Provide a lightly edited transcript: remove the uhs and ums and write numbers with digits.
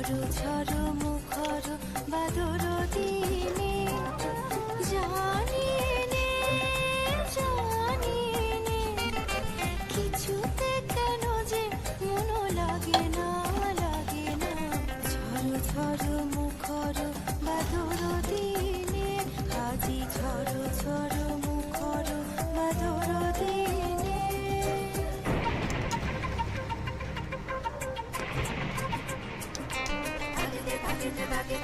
ঝড় ঝড় মুখর বাদর দিনে জানি নে জানি নে কিছুতে কেন যে মন লাগে না লাগে না ঝড় ঝড় মুখর বাদর দিনে আজি ঝড় ঝড় মুখর বাদর দিনে তাকে